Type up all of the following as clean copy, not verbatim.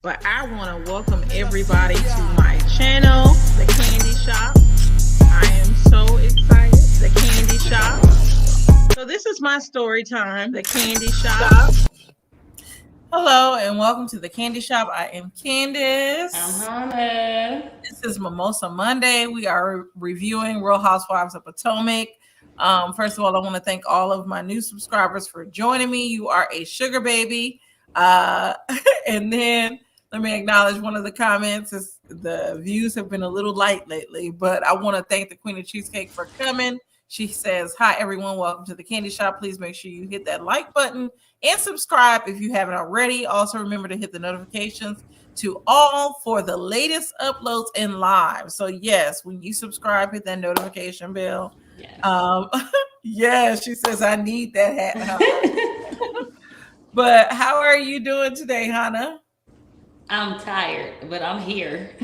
But I want to welcome everybody to my channel, The Candy Shop. I am so excited. The Candy Shop. So this is my story time, The Candy Shop. Hello and welcome to The Candy Shop. I am Candace. I'm Hannah. This is Mimosa Monday. We are reviewing Real Housewives of Potomac. First of all, I want to thank all of my new subscribers for joining me. You are a sugar baby. And then let me acknowledge one of the comments is the views have been a little light lately, but I want to thank the Queen of Cheesecake for coming. She says, hi, everyone. Welcome to the Candy Shop. Please make sure you hit that like button and subscribe if you haven't already. Also, remember to hit the notifications to all for the latest uploads and live. So, yes, when you subscribe, hit that notification bell. Yes, Yeah, she says, I need that hat. But how are you doing today, Hannah? I'm tired, but I'm here.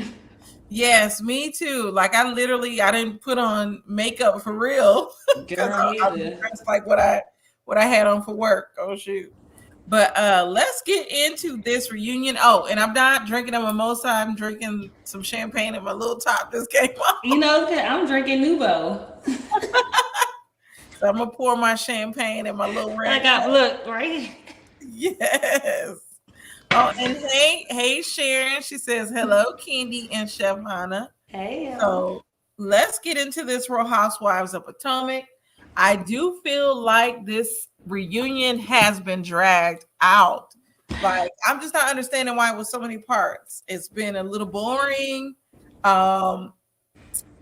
Yes, me too. Like I didn't put on makeup for real because Girl, I'm dressed like what I had on for work. Oh shoot. But let's get into this reunion. Oh, and I'm not drinking a mimosa. I'm drinking some champagne and my little top just came off. You know, I'm drinking Nuvo. So I'm gonna pour my champagne and my little red. Look, right? Yes. Oh, and hey, Sharon. She says, hello, Candy and Chef Hannah. Hey. So let's get into this Real Housewives of Potomac. I do feel like this reunion has been dragged out. Like, I'm just not understanding why it was so many parts. It's been a little boring. But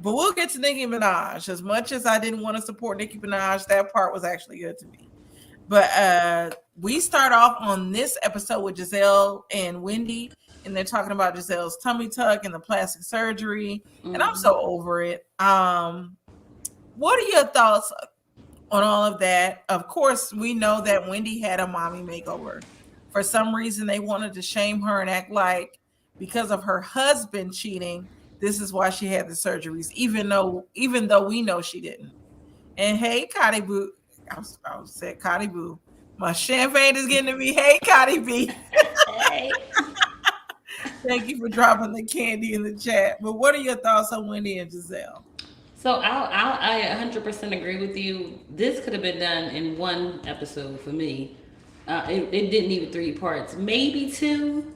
we'll get to Nicki Minaj. As much as I didn't want to support Nicki Minaj, that part was actually good to me. But we start off on this episode with Giselle and Wendy, and they're talking about Giselle's tummy tuck and the plastic surgery, and I'm so over it. What are your thoughts on all of that? Of course, we know that Wendy had a mommy makeover. For some reason, they wanted to shame her and act like because of her husband cheating, this is why she had the surgeries, even though we know she didn't. And hey, Cotty Boo. I said Cotty Boo. My champagne is getting to me. Hey, Cotty B. Hey. Thank you for dropping the candy in the chat. But what are your thoughts on Wendy and Giselle? So I 100% agree with you. This could have been done in one episode for me. It didn't need 3 parts, maybe 2.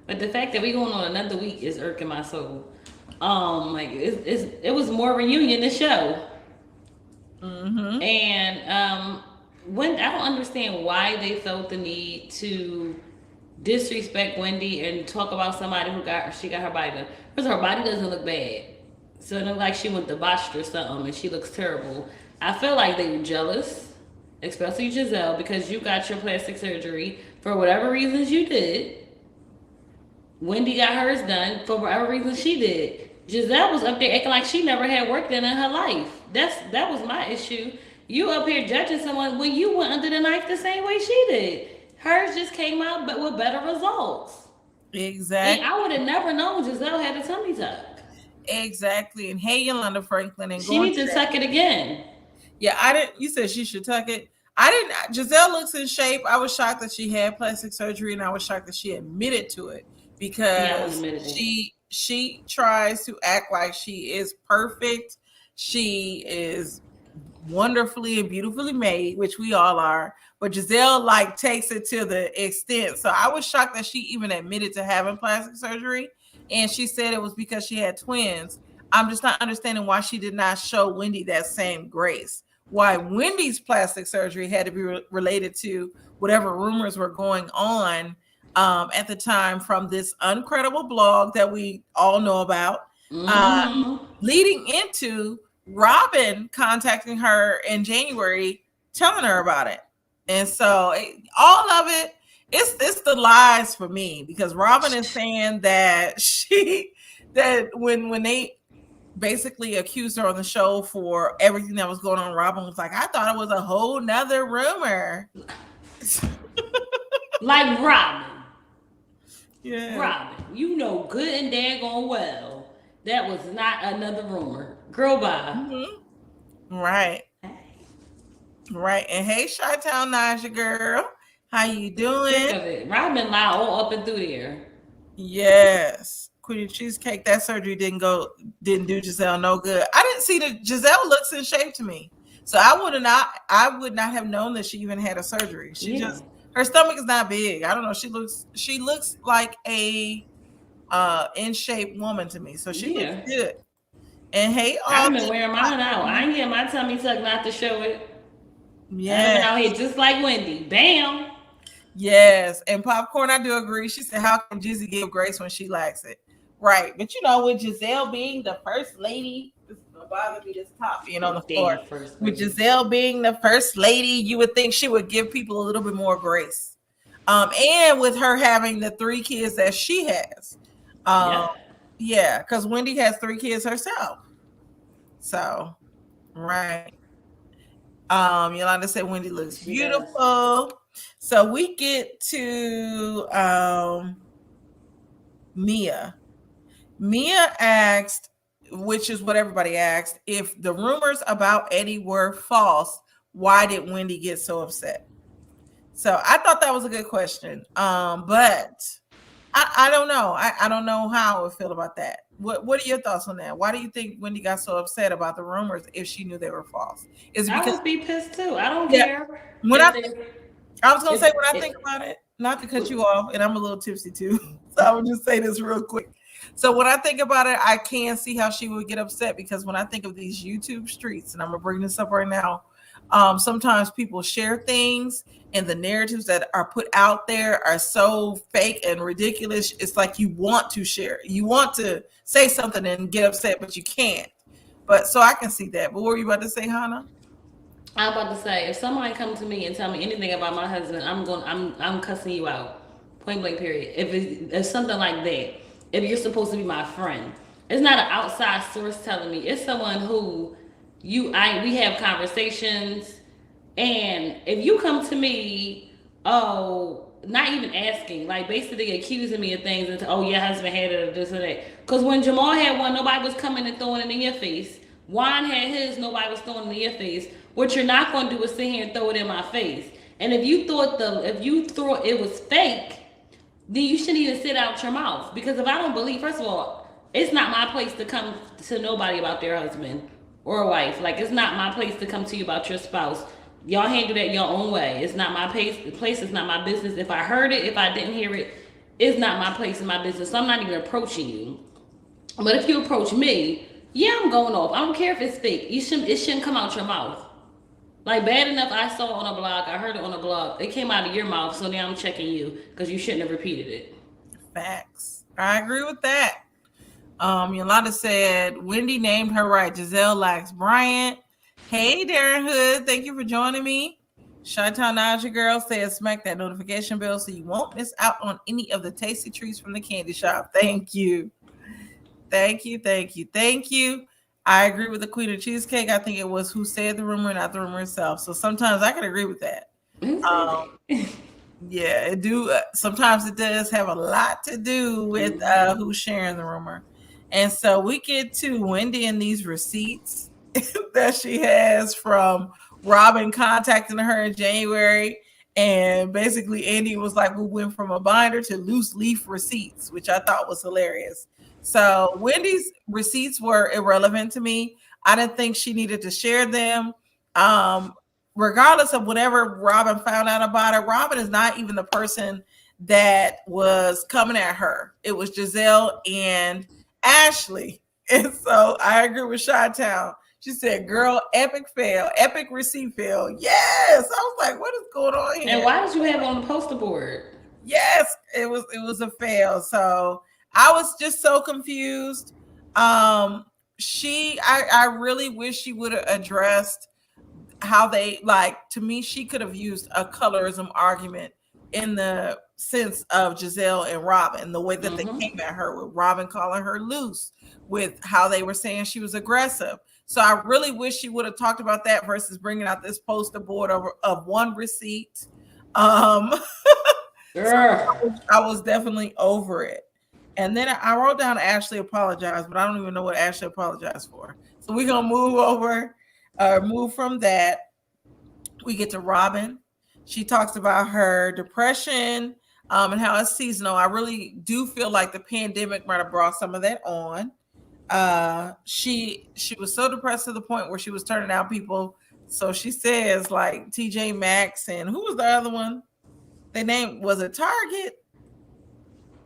But the fact that we going on another week is irking my soul. It was more reunion than show. Mm-hmm. And when I don't understand why they felt the need to disrespect Wendy and talk about somebody who got her body done. Because her body doesn't look bad, so it looked like she went debauched or something, and she looks terrible. I feel like they were jealous, especially Giselle, because you got your plastic surgery for whatever reasons you did. Wendy got hers done for whatever reasons she did. Giselle was up there acting like she never had work done in her life. That was my issue. You up here judging someone when you went under the knife the same way she did. Hers just came out but with better results. Exactly. And I would have never known Giselle had a tummy tuck. Exactly. And hey, Yolanda Franklin. And she needs to tuck it again. Yeah, I didn't. You said she should tuck it. I didn't. Giselle looks in shape. I was shocked that she had plastic surgery, and I was shocked that she admitted to it because she tries to act like she is perfect. She is wonderfully and beautifully made, which we all are. But Giselle takes it to the extent. So I was shocked that she even admitted to having plastic surgery. And she said it was because she had twins. I'm just not understanding why she did not show Wendy that same grace. Why Wendy's plastic surgery had to be related to whatever rumors were going on at the time from this uncredible blog that we all know about, leading into Robin contacting her in January, telling her about it. And so all of it, it's the lies for me, because Robin is saying that when they basically accused her on the show for everything that was going on, Robin was like, I thought it was a whole nother rumor. Like Robin. Yeah. Robin, you know good and daggone well that was not another rumor. Girl, bye. Mm-hmm. Right. Right. And hey, Chi-Town Naja girl. How you doing? Sick of it. Robin lie all up and through there. Yes. Queen Cheesecake, that surgery didn't do Giselle no good. I didn't see that Giselle looks in shape to me. So I would not have known that she even had a surgery. She Yeah, just her stomach is not big. I don't know. She looks like a in shape woman to me. So she looks yeah. good. And hey, I've all been the wearing mine out. I ain't getting my tummy tucked not to show it. I've yeah. been out here just like Wendy. Bam. Yes, and popcorn, I do agree. She said, "How can Jizzy give grace when she lacks it?" Right, but with Giselle being the first lady, this is gonna bother me. This top being on the floor. Damn first With lady. Giselle being the first lady, you would think she would give people a little bit more grace. And with her having the three kids that she has, um, Yep. yeah, because Wendy has three kids herself. So, right. Yolanda said Wendy looks She does. beautiful. So we get to Mia. Mia asked, which is what everybody asked, if the rumors about Eddie were false, why did Wendy get so upset? So I thought that was a good question. But I don't know. I don't know how I would feel about that. What are your thoughts on that? Why do you think Wendy got so upset about the rumors if she knew they were false? Is it I because would be pissed too. I don't yeah, care when if I they I was gonna if say when I think it. about it, not to cut you off, and I'm a little tipsy too, so I would just say this real quick. So when I think about it, I can see how she would get upset because when I think of these YouTube streets, and I'm gonna bring this up right now, sometimes people share things, and the narratives that are put out there are so fake and ridiculous. It's like you want to share, you want to say something and get upset, but you can't. But so I can see that. But what were you about to say, Hannah? I'm about to say, if somebody come to me and tell me anything about my husband, I'm cussing you out, point blank. Period. If something like that, if you're supposed to be my friend, it's not an outside source telling me. It's someone who we have conversations, and if you come to me, oh, not even asking, like basically accusing me of things, and oh, your husband had it or this or that. Because when Jamal had one, nobody was coming and throwing it in your face. Juan had his, nobody was throwing it in your face. What you're not going to do is sit here and throw it in my face. And if you thought it was fake, then you shouldn't even sit out your mouth. Because if I don't believe, first of all, it's not my place to come to nobody about their husband or wife. Like, it's not my place to come to you about your spouse. Y'all handle that your own way. It's not my place. The place is not my business. If I heard it, if I didn't hear it, it's not my place in my business. So I'm not even approaching you. But if you approach me, yeah, I'm going off. I don't care if it's fake. It shouldn't come out your mouth. Like bad enough, I saw it on a blog. I heard it on a blog. It came out of your mouth, so now I'm checking you because you shouldn't have repeated it. Facts. I agree with that. Yolanda said Wendy named her right. Giselle lacks Bryant. Hey, Darren Hood, thank you for joining me. Chi-Town Naja Girl says smack that notification bell so you won't miss out on any of the tasty treats from the candy shop. Thank you. Thank you. Thank you. Thank you. I agree with the Queen of Cheesecake. I think it was who said the rumor, not the rumor itself. So sometimes I can agree with that. Who said Um, that? yeah, it do. Sometimes it does have a lot to do with who's sharing the rumor. And so we get to Wendy and these receipts that she has from Robin contacting her in January. And basically, Andy was like, we went from a binder to loose leaf receipts, which I thought was hilarious. So Wendy's receipts were irrelevant to me. I didn't think she needed to share them. Um, Regardless of whatever Robin found out about it, Robin is not even the person that was coming at her. It was Giselle and Ashley. And so I agree with Chi-Town. She said, girl, epic fail, epic receipt fail. Yes. I was like, what is going on And here? why did you have it on the poster board? Yes, it was a fail. So I was just so confused. I really wish she would have addressed how they like to me she could have used a colorism argument in the sense of Giselle and Robin, the way that they Mm-hmm. came at her with Robin calling her loose, with how they were saying she was aggressive. So I really wish she would have talked about that versus bringing out this poster board of one receipt. um so Ugh. I was definitely over it. And then I wrote down Ashley apologized, but I don't even know what Ashley apologized for. So we're gonna move over, move from that. We get to Robin. She talks about her depression. and how it's seasonal. I really do feel like the pandemic might have brought some of that on. She was so depressed to the point where she was turning out people. So she says like TJ Maxx and who was the other one? They name was it Target?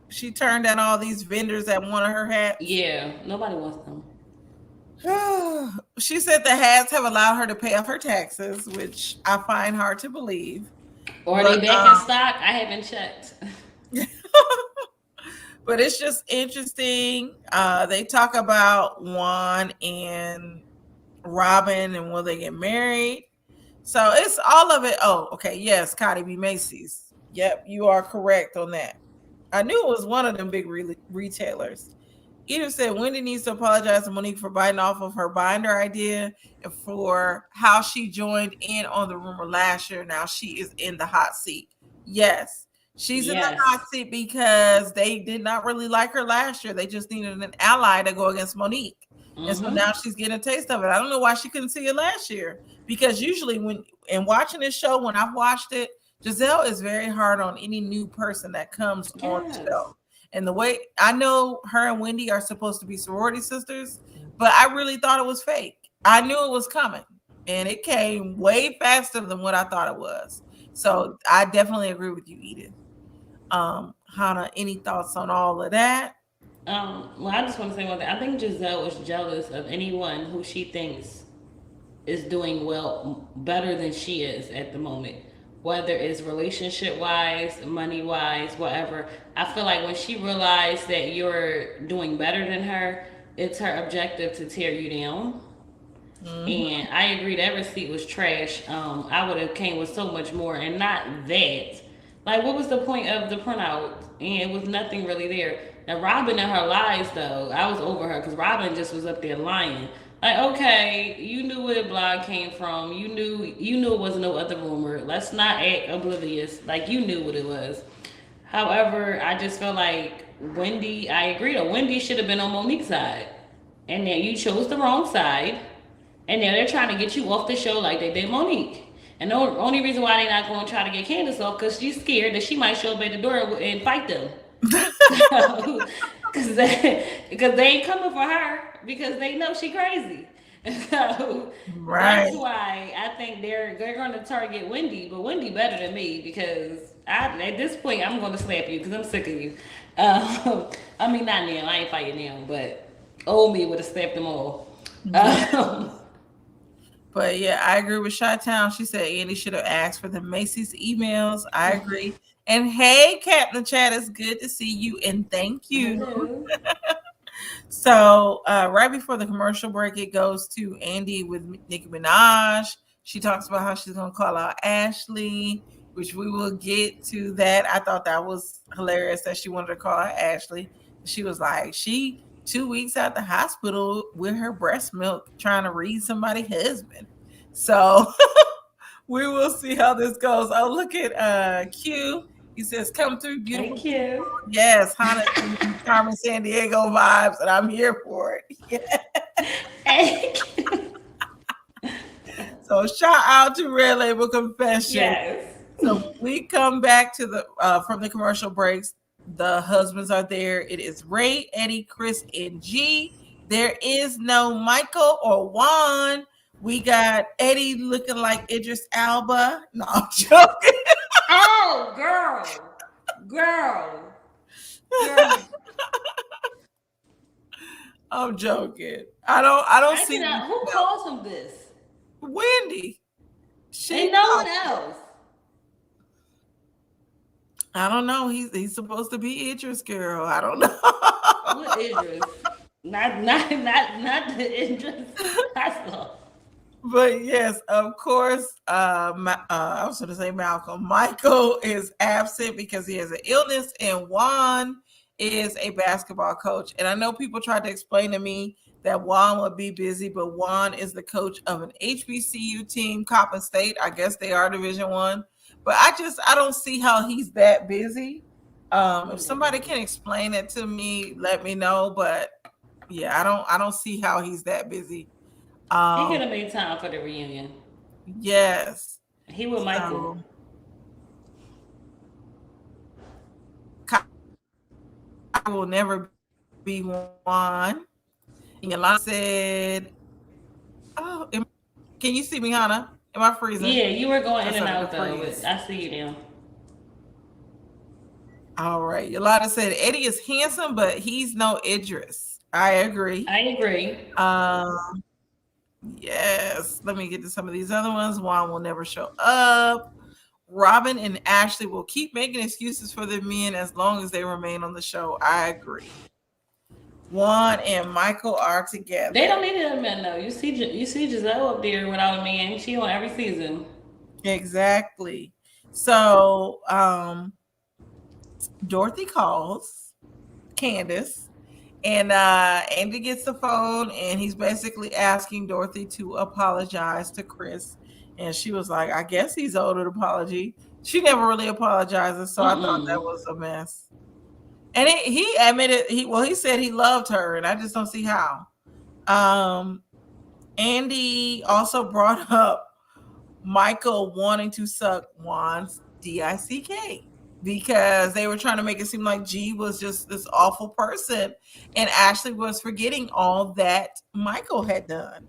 She turned down all these vendors that wanted her hats. Yeah, nobody wants them. She said the hats have allowed her to pay off her taxes, which I find hard to believe. Or are But they back in stock? I haven't checked. but it's just interesting. They talk about Juan and Robin and will they get married? So it's all of it. Oh, okay. Yes, Cardi B Macy's. Yep, you are correct on that. I knew it was one of them big retailers. Edith said Wendy needs to apologize to Monique for biting off of her binder idea and for how she joined in on the rumor last year. Now she is in the hot seat. Yes, she's in the Yes. hot seat because they did not really like her last year. They just needed an ally to go against Monique. And so Mm-hmm. now she's getting a taste of it. I don't know why she couldn't see it last year. Because usually when in watching this show, when I've watched it, Giselle is very hard on any new person that comes on the Yes. show. And the way I know her and Wendy are supposed to be sorority sisters, but I really thought it was fake. I knew it was coming, and it came way faster than what I thought it was. So I definitely agree with you, Edith. Hannah, any thoughts on all of that? Well, I just want to say one thing. I think Giselle is jealous of anyone who she thinks is doing well, better than she is at the moment. Whether it's relationship wise, money wise, whatever. I feel like when she realized that you're doing better than her, it's her objective to tear you down. Mhm. And I agree that receipt was trash. I would have came with so much more, and not that. Like, what was the point of the printout? And it was nothing really there. Now, Robin and her lies, though, I was over her because Robin just was up there lying. Like, okay, you knew where the blog came from. You knew it wasn't no other rumor. Let's not act oblivious. Like, you knew what it was. However, I just feel like Wendy. I agree though. Wendy should have been on Monique's side, and then you chose the wrong side. And now they're trying to get you off the show like they did Monique. And the only reason why they're not going to try to get Candace off because she's scared that she might show up at the door and fight them. Because they ain't coming for her because they know she crazy. So Right. that's why I think they're going to target Wendy, but Wendy better than me because at this point I'm going to slap you because I'm sick of you. I mean not now, I ain't fighting now, but old me would have slapped them all. Um, But yeah, I agree with Chi Town. She said Andy should have asked for the Macy's emails. I agree. And hey, Captain Chat, it's good to see you and thank you. Hello. So right before the commercial break, it goes to Andy with Nicki Minaj. She talks about how she's gonna call out Ashley, which we will get to that. I thought that was hilarious that she wanted to call out Ashley. She was like, she 2 weeks out the hospital with her breast milk trying to read somebody's husband. So we will see how this goes. Oh, look at Q. He says, come through, beautiful. Thank you. Yes, Hannah, Carmen San Diego vibes, and I'm here for it. Yeah. Thank you. So shout out to Red Label Confession. Yes. So when we come back to the from the commercial breaks, the husbands are there. It is Ray, Eddie, Chris, and G. There is no Michael or Juan. We got Eddie looking like Idris Alba. No, I'm joking. Oh, girl. I'm joking. I don't I see cannot. Who calls him this? Wendy. Ain't no one else. I don't know. He's supposed to be Idris girl. I don't know. What Idris? Not the Idris I saw. But yes, of course, I was going to say Malcolm. Michael is absent because he has an illness, and Juan is a basketball coach. And I know people tried to explain to me that Juan would be busy, but Juan is the coach of an HBCU team, Coppin State. I guess they are Division One, but I don't see how he's that busy. If somebody can explain it to me, let me know. But yeah, I don't see how he's that busy. He could Um, have made time for the reunion. yes. He with Michael. So will never be one. And Yolanda said, "Oh, can you see me, Hannah? Am I freezing? Yeah, you were going I in and started to out though, but freeze." I see you now. All right. Yolanda said Eddie is handsome, but he's no Idris. I agree. I agree. Um, yes. Let me get to some of these other ones. Juan will never show up. Robin and Ashley will keep making excuses for their men as long as they remain on the show. I agree. Juan and Michael are They don't together. need a man though. You see Giselle up there without a man. She on every season. Exactly. So Dorothy calls Candace, and Andy gets the phone, and he's basically asking Dorothy to apologize to Chris. And she was like, I guess he's owed an apology. She never really apologizes, so I thought that Mm-mm. was a mess. And he admitted he said he loved her, and I just don't see how. Um, Andy also brought up Michael wanting to suck Juan's dick because they were trying to make it seem like G was just this awful person, and Ashley was forgetting all that Michael had done.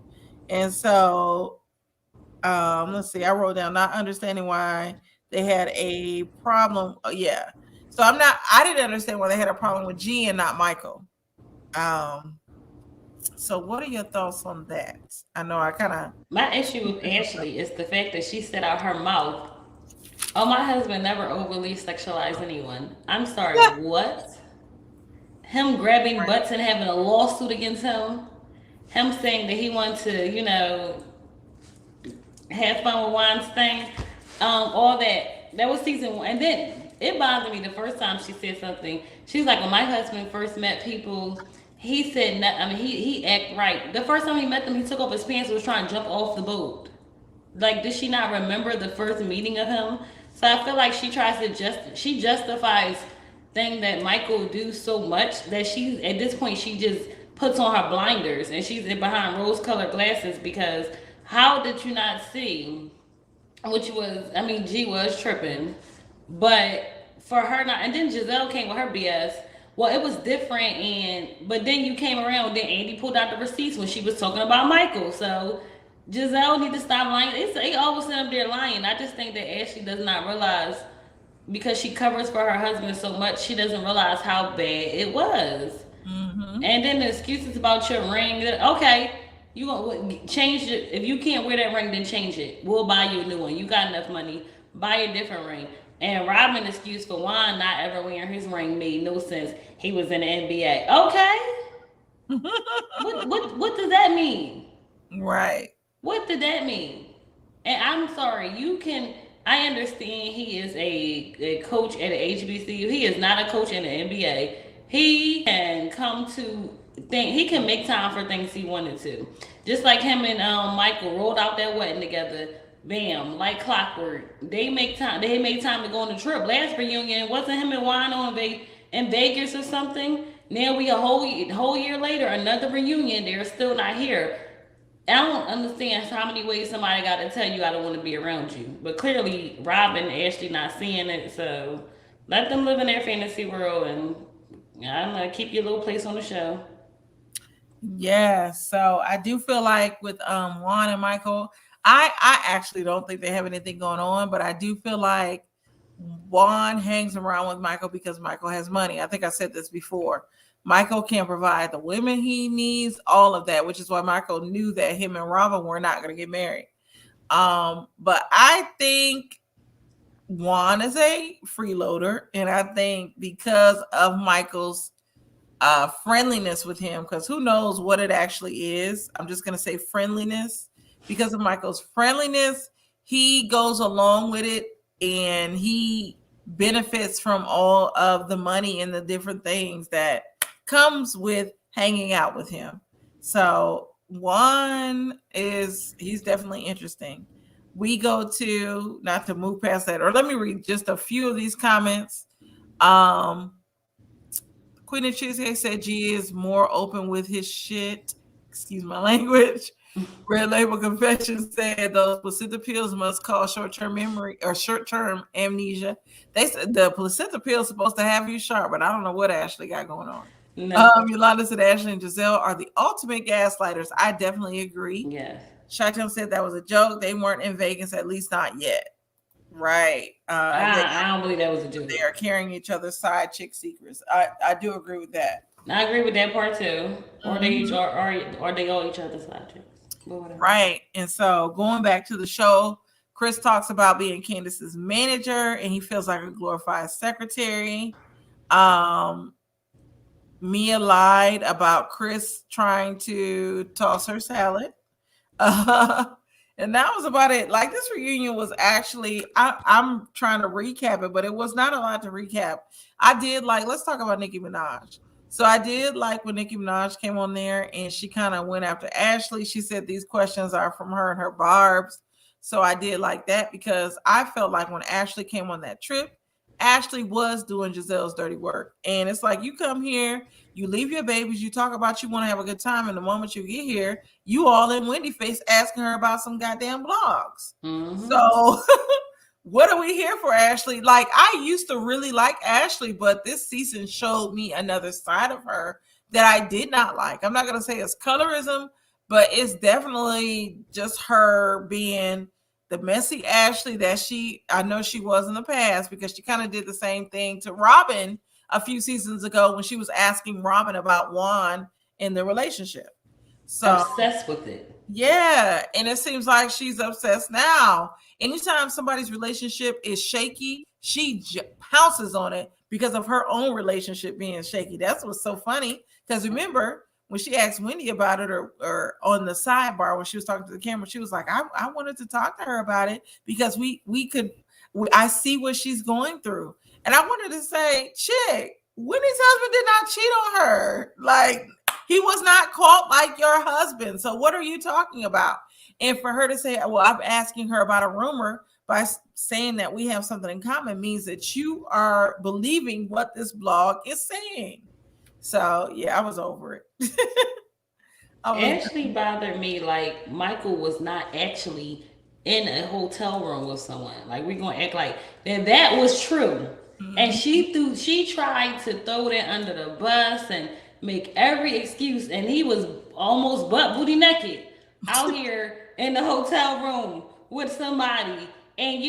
And so, let's see, I wrote down not understanding why they had a problem. Yeah, so I didn't understand why they had a problem with G and not Michael. Um, so what are your thoughts on that? I know I kind of My issue with Ashley is the fact that she said out her mouth, "Oh, my husband never overly sexualized anyone." I'm sorry, yeah, what? Him grabbing butts and having a lawsuit against him. Him saying that he wanted to, have fun with Weinstein. All that. That was season one. And then it bothered me the first time she said something. She's like, when my husband first met people, he said, he act right. The first time he met them, he took off his pants and was trying to jump off the boat. Like, did she not remember the first meeting of him? So I feel like she justifies thing that Michael do so much that she at this point she just puts on her blinders and she's in behind rose colored glasses because how did you not see, which was, I mean, G was tripping, but for her not, and then Giselle came with her BS. Well, it was different, but then you came around. Then Andy pulled out the receipts when she was talking about Michael. So Giselle need to stop lying. They always sit up there lying. I just think that Ashley does not realize because she covers for her husband so much, she doesn't realize how bad it was. mm-hmm. And then the excuses about your ring. Okay, you gonna change it. If you can't wear that ring, then change it. We'll buy you a new one. You got enough money. Buy a different ring. And Robin excuse for Juan not ever wearing his ring made no sense. He was in the NBA. Okay, what does that mean? Right. What did that mean? And I'm sorry, you can. I understand he is a coach at a HBCU. He is not a coach in the NBA. He can come to think. He can make time for things he wanted to. Just like him and Michael rolled out that wedding together. Bam, like clockwork. They make time. They made time to go on the trip. Last reunion wasn't him and Wino in Vegas or something. Now we a whole year later, another reunion. They're still not here. I don't understand how many ways somebody got to tell you I don't want to be around you. But clearly, Rob and Ashley not seeing it, so let them live in their fantasy world and I don't know, keep your little place on the show. Yeah, so I do feel like with Juan and Michael, I actually don't think they have anything going on, but I do feel like Juan hangs around with Michael because Michael has money. I think I said this before. Michael can provide the women he needs, all of that, which is why Michael knew that him and Robin were not going to get married. But I think Juan is a freeloader, and I think because of Michael's friendliness with him, because who knows what it actually is. I'm just going to say friendliness. Because of Michael's friendliness, he goes along with it and he benefits from all of the money and the different things that comes with hanging out with him. So one is he's definitely interesting. We go to, not to move past that, or let me read just a few of these comments. Um, Queen of Cheesecake said G is more open with his shit. Excuse my language. Red Label Confessions said those placenta pills must cause short-term memory or short-term amnesia. They said the placenta pill is supposed to have you sharp, but I don't know what Ashley got going on. No. Yolanda said Ashley and Giselle are the ultimate gaslighters. I definitely agree. Yes. Chatham said that was a joke. They weren't in Vegas, at least not yet. Right. Yeah, I don't believe that was a joke. they are carrying each other's side chick secrets. I do agree with that. I agree with that part too. Or they each or they all each other's side chicks. But whatever. Right. And so going back to the show, Chris talks about being Candace's manager and he feels like a glorified secretary. Mia lied about Chris trying to toss her salad. And that was about it. Like this reunion was actually, I'm trying to recap it, but it was not a lot to recap. I did like, let's talk about Nicki Minaj. So I did like when Nicki Minaj came on there and she kind of went after Ashley. She said these questions are from her and her barbs. So I did like that because I felt like when Ashley came on that trip, Ashley was doing Giselle's dirty work. And it's like you come here, you leave your babies, you talk about you want to have a good time. And the moment you get here, you all in Wendy face asking her about some goddamn blogs. Mm-hmm. So what are we here for, Ashley? Like I used to really like Ashley, but this season showed me another side of her that I did not like. I'm not going to say it's colorism, but it's definitely just her being the messy Ashley that I know she was in the past because she kind of did the same thing to Robin a few seasons ago when she was asking Robin about Juan in the relationship. So obsessed with it. Yeah. And it seems like she's obsessed now. Anytime somebody's relationship is shaky, she pounces on it because of her own relationship being shaky. That's what's so funny. Because remember, when she asked Wendy about it or on the sidebar when she was talking to the camera, she was like, I wanted to talk to her about it because I see what she's going through. And I wanted to say, chick, Wendy's husband did not cheat on her. Like, he was not caught like your husband. So what are you talking about? And for her to say, well, I'm asking her about a rumor by saying that we have something in common means that you are believing what this blog is saying. So yeah, I was over it. Ashley bothered me like Michael was not actually in a hotel room with someone. Like we're gonna act like that was true. Mm-hmm. And she tried to throw that under the bus and make every excuse, and he was almost butt booty naked out here in the hotel room with somebody. And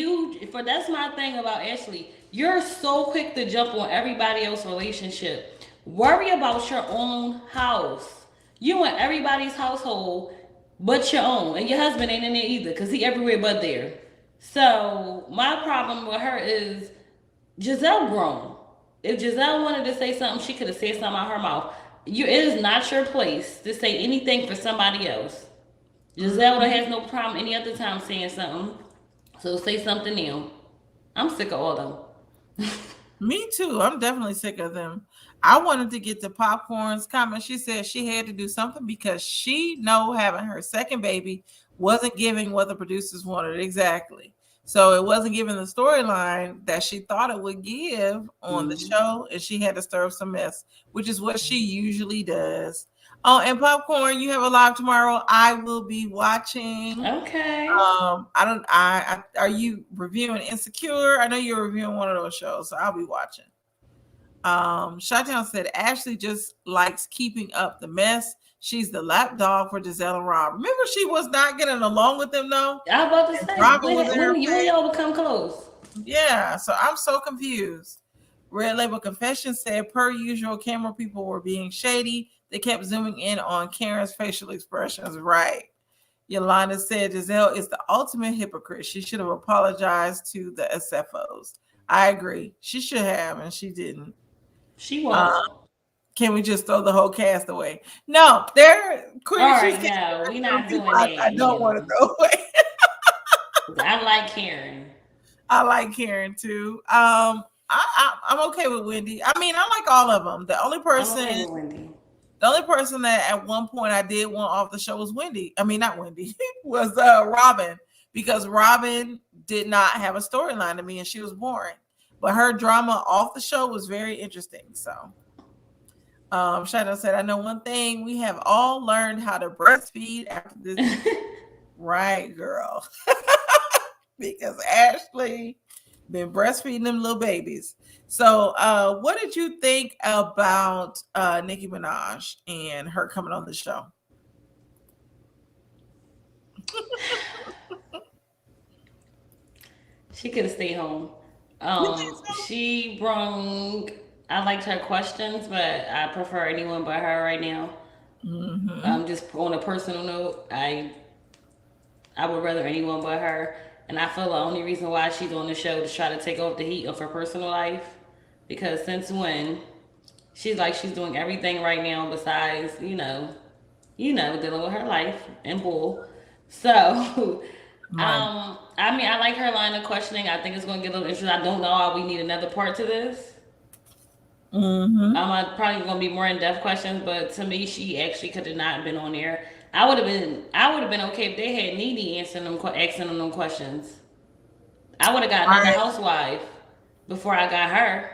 that's my thing about Ashley. You're so quick to jump on everybody else's relationship. Worry about your own house. You in everybody's household but your own. And your husband ain't in there either because he everywhere but there. So my problem with her is Giselle grown. If Giselle wanted to say something, she could have said something out her mouth. It is not your place to say anything for somebody else. Giselle has no problem any other time saying something. So say something new. I'm sick of all them. Me too. I'm definitely sick of them. I wanted to get to Popcorn's comment. She said she had to do something because she know having her second baby wasn't giving what the producers wanted exactly. So it wasn't giving the storyline that she thought it would give on the show, and she had to stir up some mess, which is what she usually does. Oh, and Popcorn, you have a live tomorrow. I will be watching. Okay. Are you reviewing Insecure? I know you're reviewing one of those shows, so I'll be watching. Shottown said Ashley just likes keeping up the mess. She's the lapdog for Giselle and Rob. Remember, she was not getting along with them, though. I was about to say, when you and y'all become close. Yeah, so I'm so confused. Red Label Confession said, per usual, camera people were being shady. They kept zooming in on Karen's facial expressions. Right. Yolanda said Giselle is the ultimate hypocrite. She should have apologized to the SFOs. I agree. She should have, and she didn't. She won't. Can we just throw the whole cast away? No, they're Queen. All right, no, we're not doing that. I don't want to throw away. I like Karen. I like Karen too. I'm okay with Wendy. I mean, I like all of them. The only person that at one point I did want off the show was Wendy. I mean, not Wendy, was Robin, because Robin did not have a storyline to me and she was boring. But her drama off the show was very interesting. So Shadow said, I know one thing, we have all learned how to breastfeed after this. Right, girl. Because Ashley been breastfeeding them little babies. So what did you think about Nicki Minaj and her coming on the show? She could have stayed home. You think She brung. I liked her questions, but I prefer anyone but her right now. so? Mm-hmm. Just on a personal note, I would rather anyone but her. And I feel the only reason why she's on the show to try to take off the heat of her personal life, because since when she's like she's doing everything right now besides dealing with her life and bull. So, Right. I mean, I like her line of questioning. I think it's going to get a little interesting. I don't know why we need another part to this. Mm-hmm. Probably going to be more in depth questions, but to me, she actually could have not been on there. I would have been okay if they had Needy asking them questions. I would have got another Right. housewife before I got her.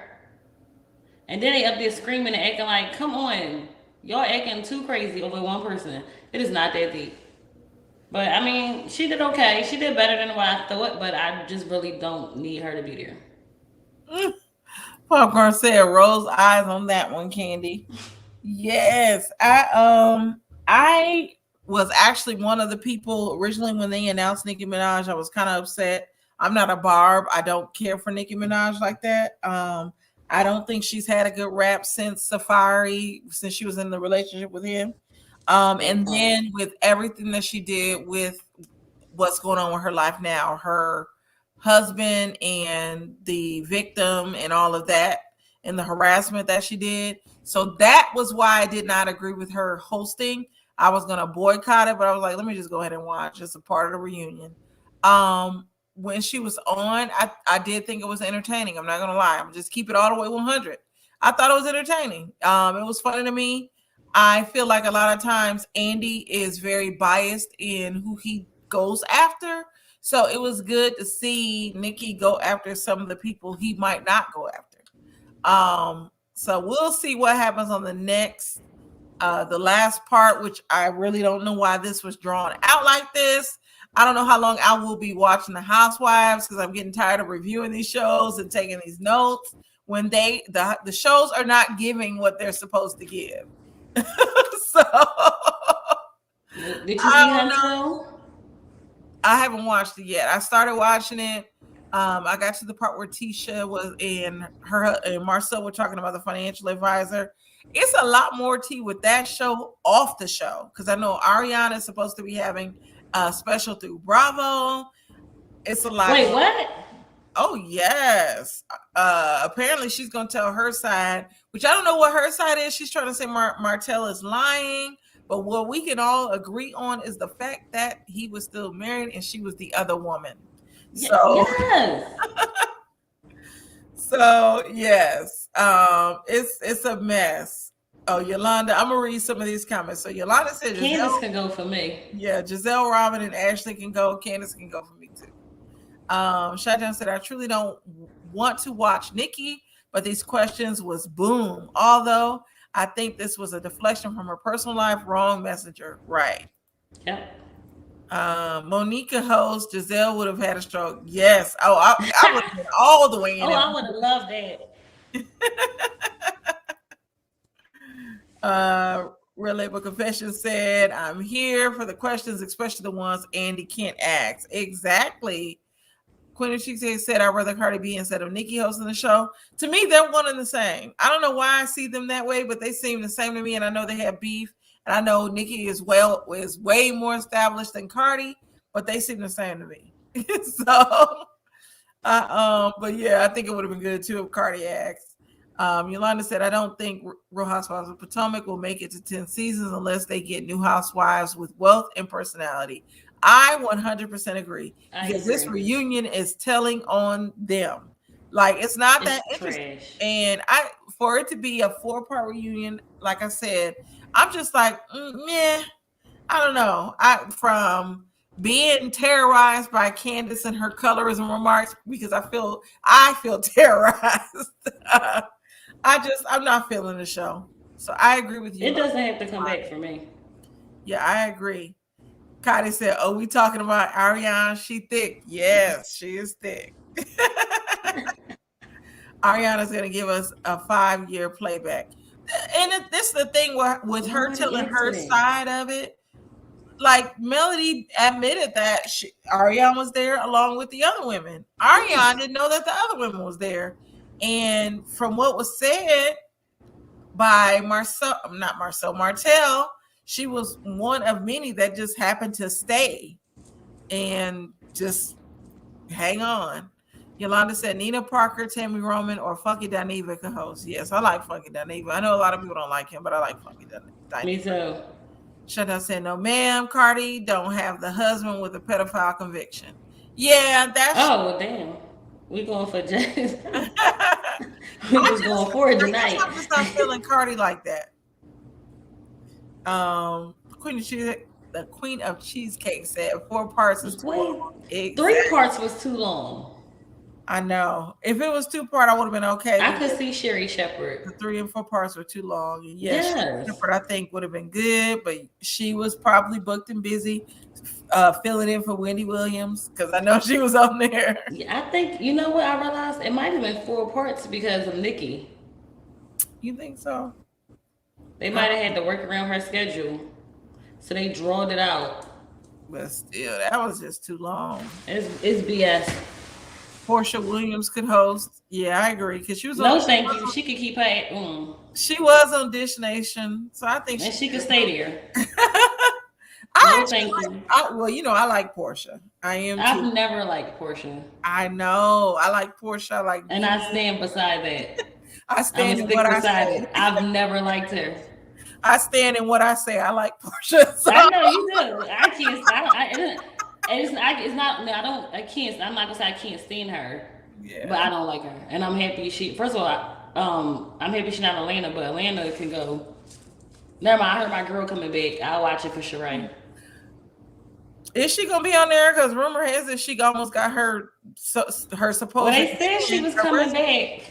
And then they up there screaming and acting like, come on, y'all acting too crazy over one person. It is not that deep. But I mean, she did okay. She did better than what I thought, but I just really don't need her to be there. Popcorn said rose eyes on that one, Candy. Yes, I was actually one of the people originally when they announced Nicki Minaj. I was kind of upset. I'm not a Barb. I don't care for Nicki Minaj like that. I don't think she's had a good rap since Safari, since she was in the relationship with him. That And part. then with everything that she did with what's going on with her life now, her husband and the victim and all of that, and the harassment that she did. So that was why I did not agree with her hosting. I was going to boycott it, but I was like, let me just go ahead and watch. It's a part of the reunion. When she was on, I did think it was entertaining. I'm not going to lie. I'm just keep it all the way 100. I thought it was entertaining. It was funny to me. I feel like a lot of times Andy is very biased in who he goes after. So it was good to see Nikki go after some of the people he might not go after. So we'll see what happens on the next, the last part, which I really don't know why this was drawn out like this. I don't know how long I will be watching the Housewives because I'm getting tired of reviewing these shows and taking these notes when the shows are not giving what they're supposed to give. So Did you I see don't know. Huntsville? I haven't watched it yet. I started watching it. I got to the part where Tisha was in her and Marcel were talking about the financial advisor. It's a lot more tea with that show off the show because I know Ariana is supposed to be having a special through Bravo. It's a lot Wait, going. what? Oh yes. Apparently she's gonna tell her side, which I don't know what her side is. She's trying to say Martell is lying, but what we can all agree on is the fact that he was still married and she was the other woman. So Yes. so yes, it's a mess. Oh, Yolanda, I'm gonna read some of these comments. So Yolanda said Candace Giselle, can go for me. yeah, Giselle, Robin, and Ashley can go. Candace can go for me too. Shotdown said, I truly don't want to watch Nikki, but these questions was boom. Although I think this was a deflection from her personal life, wrong messenger. Right. Yep. Monica host, Giselle would have had a stroke. Yes. Oh, I would have been all the way in Oh, it. I would have loved that. uh, Real Label Confession said, I'm here for the questions, especially the ones Andy can't ask. Exactly. Queen of Cheesecake said, I'd rather Cardi B instead of Nikki hosting the show. To me, they're one and the same. I don't know why I see them that way, but they seem the same to me. And I know they have beef. And I know Nikki is way more established than Cardi, but they seem the same to me. So, but yeah, I think it would have been good too if Cardi asked. Yolanda said, I don't think Real Housewives of Potomac will make it to 10 seasons unless they get new housewives with wealth and personality. I 100% agree I because this agree. reunion is telling on them. Like it's not It's that interesting. trash. And for it to be a 4-part reunion, like I said, I'm just like, meh. I don't know. From being terrorized by Candace and her colorism remarks because I feel terrorized. I'm not feeling the show. So I agree with you. It doesn't have to come back for me. Yeah, I agree. Cotty said, "Oh, we talking about Ariana? She thick? Yes, she is thick." Ariana's gonna give us a 5-year playback, and this is the thing with her Nobody telling asked for her that. side of it. Like Melody admitted that Ariana was there along with the other women. Ariana didn't know that the other women was there, and from what was said by Martell, she was one of many that just happened to stay and just hang on. Yolanda said Nina Parker, Tammy Roman, or Funky Dineva can host. Yes, I like Funky Dineva. I know a lot of people don't like him, but I like Funky Me Dineva. too. Chantel said, "No, ma'am, Cardi don't have the husband with a pedophile conviction." Yeah, that's. Oh well, damn. We going for just. I We just going for it guess tonight. I'm just not feeling Cardi like that. The Queen of Cheesecake said 4 parts is too long. Wait, Exactly. 3 parts was too long. I know. If it was 2-part, I would have been okay. I could see Sherry Shepherd. The 3 and 4 parts were too long. And yes, Yes. Shepherd, I think, would have been good, but she was probably booked and busy filling in for Wendy Williams because I know she was on there. Yeah, I think, you know what I realized? It might have been 4 parts because of Nikki. You think so? They might have had to work around her schedule. So they drawed it out. But still, that was just too long. It's BS. Portia Williams could host. Yeah, I agree. Because she was No, thank you. She could keep her. She was on Dish Nation. So I think and she could stay there. Thank you. Well, you know, I like Portia. I am. I've never liked Portia. I know. I like Portia. I like. And I stand beside that. I stand in what I say. I've never liked her. I stand in what I say. I like Portia. So. I know you do. I can't. It's not. I don't. I can't. I'm not gonna say I can't stand her. Yeah. But I don't like her, and I'm happy First of all, I'm happy she's not in Atlanta, but Atlanta can go. Never mind. I heard my girl coming back. I'll watch it for Sheree. Is she gonna be on there? Because rumor has it she almost got her supposed. Well, they said she was coming back.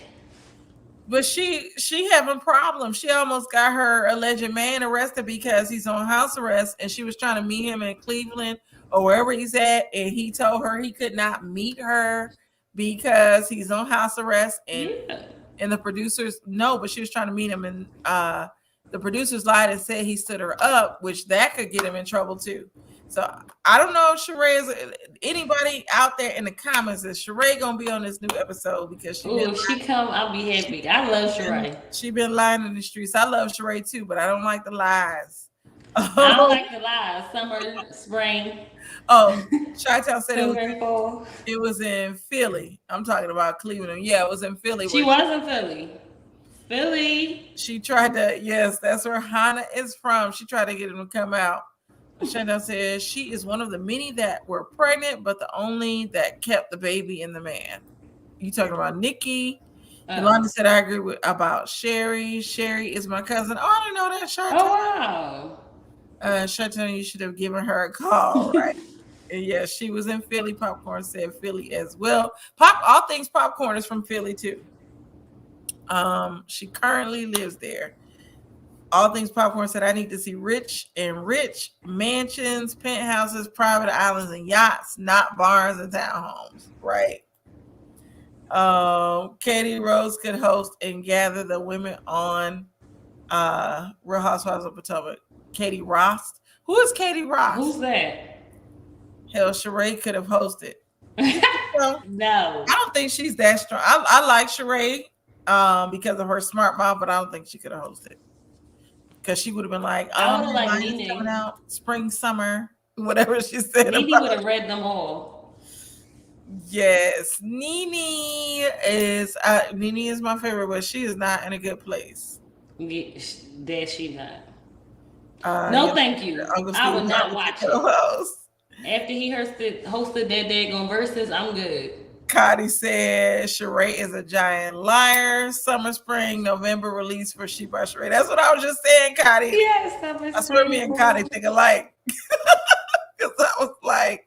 But she having problems. She almost got her alleged man arrested because he's on house arrest, and she was trying to meet him in Cleveland or wherever he's at, and he told her he could not meet her because he's on house arrest. And the producers but she was trying to meet him, and the producers lied and said he stood her up, which that could get him in trouble too. So I don't know if Sheree is anybody out there in the comments. Is Sheree gonna be on this new episode? Because if she come, I'll be happy. I love Sheree. She been lying in the streets. I love Sheree too, but I don't like the lies. I don't like the lies. Summer, spring. Oh, Chi-Town said it was in Philly. I'm talking about Cleveland. Yeah, it was in Philly. She was in Philly. Philly. She tried to. Yes, that's where Hannah is from. She tried to get him to come out. Chanel says she is one of the many that were pregnant, but the only that kept the baby in the man. You talking about Nikki? Yolanda said I agree about Sherry. Sherry is my cousin. Oh, I didn't know that. Chantel. Oh wow. Chantel, you should have given her a call, right? And yeah, she was in Philly. Popcorn said Philly as well. All things popcorn is from Philly too. She currently lives there. All Things Popcorn said, I need to see rich mansions, penthouses, private islands, and yachts, not barns and townhomes. Right. Katie Rose could host and gather the women on Real Housewives of Potomac. Katie Ross. Who is Katie Ross? Who's that? Hell, Sheree could have hosted. No. I don't think she's that strong. I like Sheree because of her smart mouth, but I don't think she could have hosted. Because she would have been like, I would have liked Nene coming out spring, summer, whatever she said. Nene would have read them all. Yes, Nene is my favorite, but she is not in a good place. Yeah, that she not. No, thank you. I would not watch it. After he hosted that daggone Versus, I'm good. Cotty said Sheree is a giant liar. Summer, spring, November release for She by Sheree. That's what I was just saying, Cotty. Yes, I swear me and Cotty think alike. Because I was like,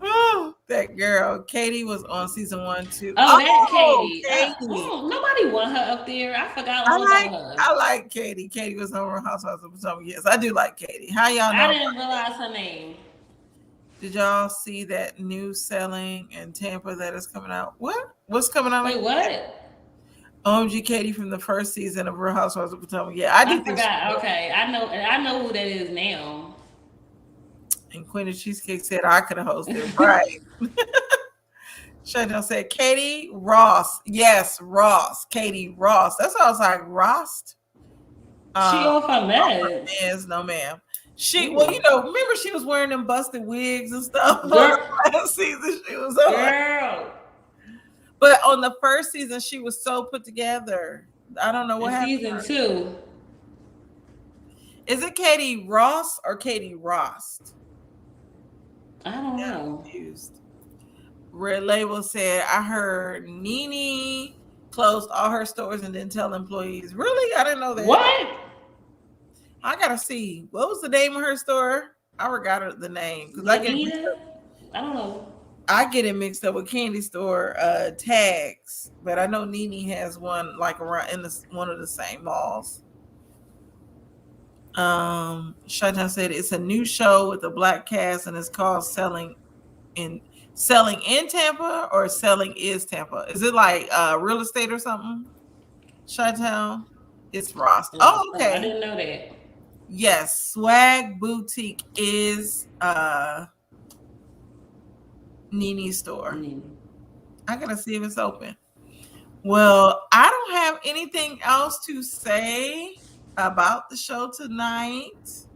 Oh, that girl, Katie was on season 1 too. Oh, that Oh, Katie. Katie. Nobody want her up there. I forgot I all about like her. I like Katie. Katie was on Real Housewives of Potomac. Yes, I do like Katie. How y'all I know? didn't realize her name. Did y'all see that new selling in Tampa that is coming out? What? What's coming out? Wait, what? OMG Katie from the first season of Real Housewives of Potomac. Yeah, I I do think she forgot. will. Okay, I know who that is now. And Queen of Cheesecake said I could have hosted. Right. Chanel said Katie Ross. Yes, Ross. Katie Ross. That's why I was like, Ross. She off her meds. Yes, no, ma'am. She, well, Ooh. remember she was wearing them busted wigs and stuff on Girl, the last season she was on. girl. But on the first season, she was so put together. I don't know what In happened. season 2. Is it Katie Ross or Katie Rost? I don't Yeah, I'm know. confused. Red Label said, I heard Nene closed all her stores and didn't tell employees. Really? I didn't know that. What? I gotta see. What was the name of her store? I forgot the name because I don't know. get it mixed up with Candy Store tags, but I know Nene has one like around in one of the same malls. Shaitan said it's a new show with a black cast and it's called in Selling in Tampa or Selling is Tampa. Is it like real estate or something? Chi-Town? It's Ross. Oh, I okay. didn't know that. Yes, Swag Boutique is Nene's store. I gotta see if it's open. Well, I don't have anything else to say about the show tonight.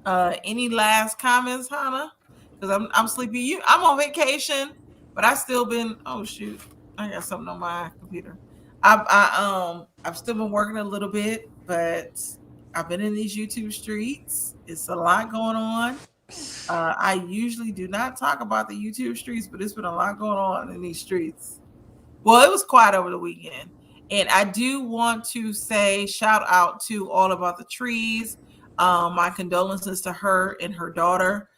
Any last comments, Hannah? Because I'm sleepy. I'm on vacation, but I still been. Oh shoot, I got something on my computer. I've still been working a little bit, but I've been in these YouTube streets. It's a lot going on. I usually do not talk about the YouTube streets, but it's been a lot going on in these streets. Well, it was quiet over the weekend. And I do want to say shout out to All About the Trees. My condolences to her and her daughter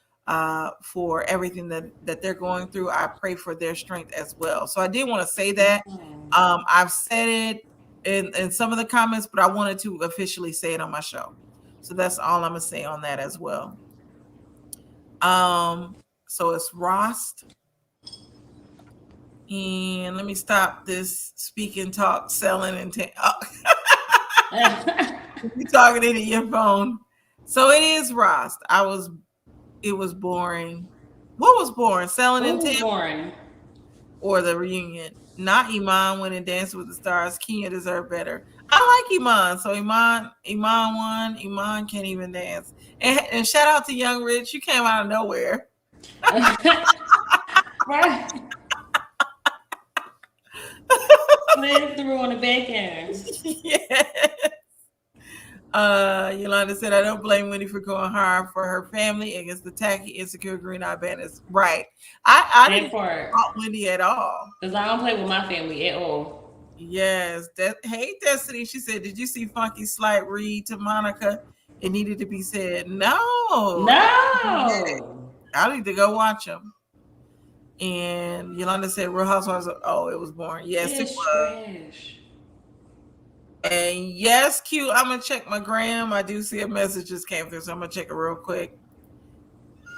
for everything that they're going through. I pray for their strength as well. So I did want to say that. I've said it in some of the comments, but I wanted to officially say it on my show. So that's all I'm going to say on that as well. So it's Rost. And let me stop this speaking, talk, selling, and you talking into your phone. So it is Rost. It was boring. What was boring? Selling and boring. Or the reunion? Not Iman winning Dancing with the Stars. Kenya deserved better. I like Iman. So Iman won. Iman can't even dance. And shout out to Young Rich. You came out of nowhere. Right. Slid through on the back end. Yes. Yolanda said, I don't blame Wendy for going hard for her family against the tacky, insecure green-eyed bandits. Right. I didn't fault Wendy at all. Because I don't play with my family at all. Yes. Hey, Destiny. She said, did you see Funky Slight read to Monica? It needed to be said. No. I need to go watch them. And Yolanda said, Real Housewives. Oh, it was boring. Yes, it was. Trash. And yes, Q, I'm going to check my gram. I do see a message just came through, so I'm going to check it real quick.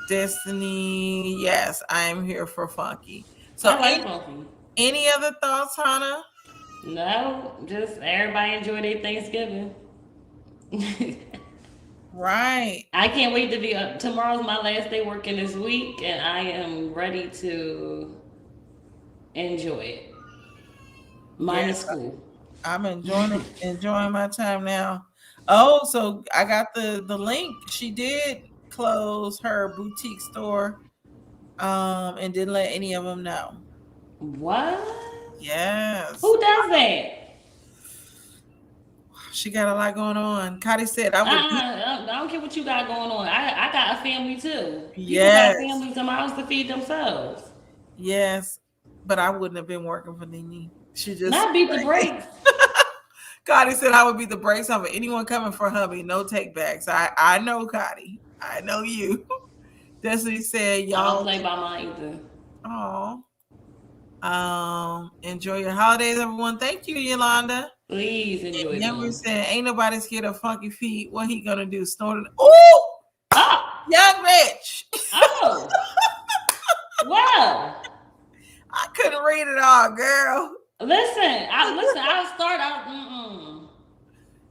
Destiny, yes, I am here for Funky. So I like Funky. Any other thoughts, Hannah? No, just everybody enjoy their Thanksgiving. Right. I can't wait to be up. Tomorrow's my last day working this week, and I am ready to enjoy it. Minus school. I'm enjoying my time now. Oh, so I got the link. She did close her boutique store, and didn't let any of them know. What? Yes. Who does that? She got a lot going on. Cotty said, I don't care what you got going on. I got a family too. Yes. People got families in my house to feed themselves. Yes. But I wouldn't have been working for Nene. She just not beat the brakes. Cotty said I would beat the brakes off of anyone coming for hubby. No take backs. I know, Cotty. I know you. Destiny said, I don't y'all, play by mine either. oh, enjoy your holidays, everyone. Thank you, Yolanda. Please enjoy Younger them. said, ain't nobody scared of funky feet. What he gonna do? Snort it? Oh, Oh, young rich. oh, well. I couldn't read it all, girl. Listen. I'll start out.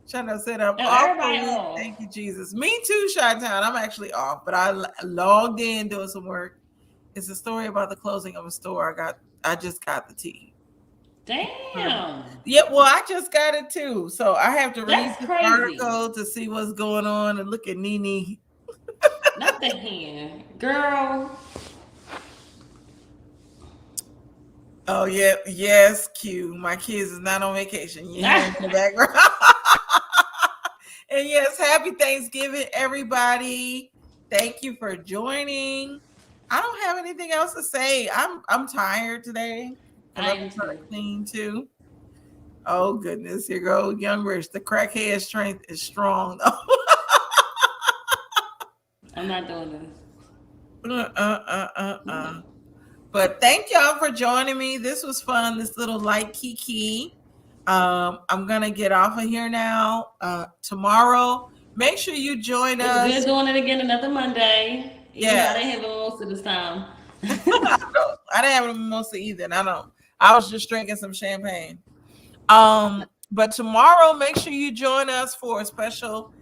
Shana said, I'm off for a Everybody week. off. Thank you, Jesus. Me too, Chi-Town. I'm actually off, but I logged in doing some work. It's a story about the closing of a store. I just got the tea. Damn, Yeah, well, I just got it too. So I have to read that's this crazy. article to see what's going on and look at Nene. Not the hand, girl. Oh yeah, yes, Q. My kids is not on vacation. You hear them in the background. And yes, happy Thanksgiving, everybody. Thank you for joining. I don't have anything else to say. I'm tired today because I I've am been trying too. to clean too. Oh goodness, here go young rich. The crackhead strength is strong though. I'm not doing this. But thank y'all for joining me. This was fun. This little light kiki. I'm gonna get off of here now. Tomorrow, make sure you join It's us. good doing it again another Monday, even though I didn't Yes. have it most of this time. I didn't have a mimosa either. And I don't. I was just drinking some champagne. But tomorrow, make sure you join us for a special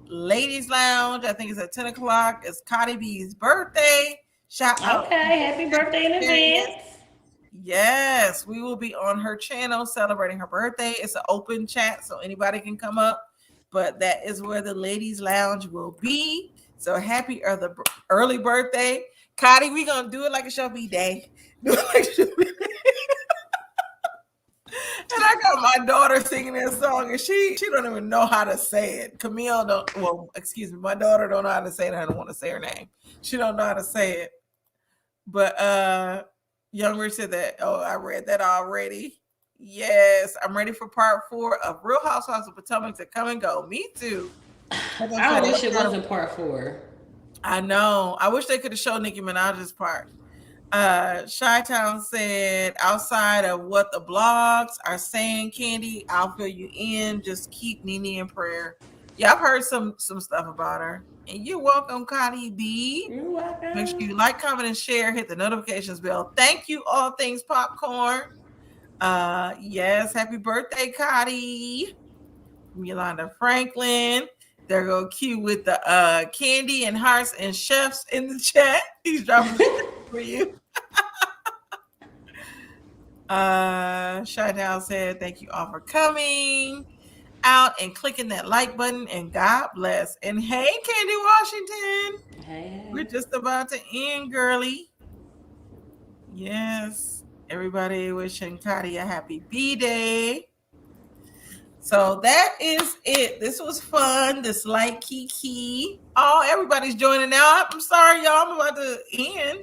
ladies lounge. I think it's at 10 o'clock. It's Cardi B's birthday. Shout out to Okay, happy birthday in Aquarius. advance. Yes, we will be on her channel celebrating her birthday. It's an open chat, so anybody can come up. But that is where the ladies lounge will be. So happy early birthday, Cotty. We gonna do it like a show be day. Do it like it should be. And I got my daughter singing that song, and she don't even know how to say it. Camille don't. Well, excuse me, my daughter don't know how to say it. I don't want to say her name. She don't know how to say it. But Young Rich said that. Oh, I read that already. Yes, I'm ready for part 4 of Real Housewives of Potomac to come and go. Me too. Like I I said, wish it wasn't part 4. I know. I wish they could have showed Nicki Minaj's part. Chi-Town said, outside of what the blogs are saying, Candy, I'll fill you in. Just keep Nene in prayer. Yeah, I've heard some stuff about her. And you're welcome, Connie B. You're Make sure welcome. you like, comment, and share. Hit the notifications bell. Thank you, All Things Popcorn. Yes, happy birthday, Cotty. Yolanda Franklin. There go Q with the candy and hearts and chefs in the chat. He's dropping the for you. Shine said, thank you all for coming out and clicking that like button, and God bless. And hey, Candy Washington. Hey, We're hey. just about to end, girly. Yes. Everybody wishing Cotty a happy B-Day. So that is it. This was fun. This light kiki. Oh, everybody's joining now. I'm sorry, y'all. I'm about to end.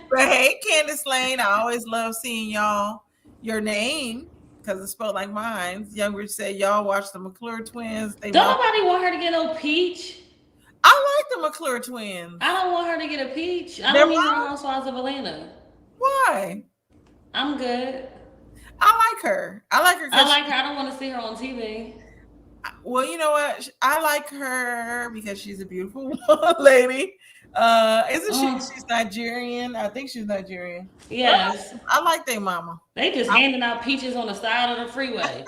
But hey, Candace Lane. I always love seeing y'all. Your name, because it's spelled like mine. Younger said y'all watch the McClure twins. They Don't mouth. nobody want her to get no peach. I like the McClure twins. I don't want her to get a peach. I Their don't need her mom. on Housewives of Atlanta. Why? I'm good. I like her. I like her I because like her. I don't want to see her on TV. well, you know what? I like her because she's a beautiful lady. Isn't she? She's Nigerian. I think she's Nigerian. But Yes. I like their mama. They just handing out peaches on the side of the freeway.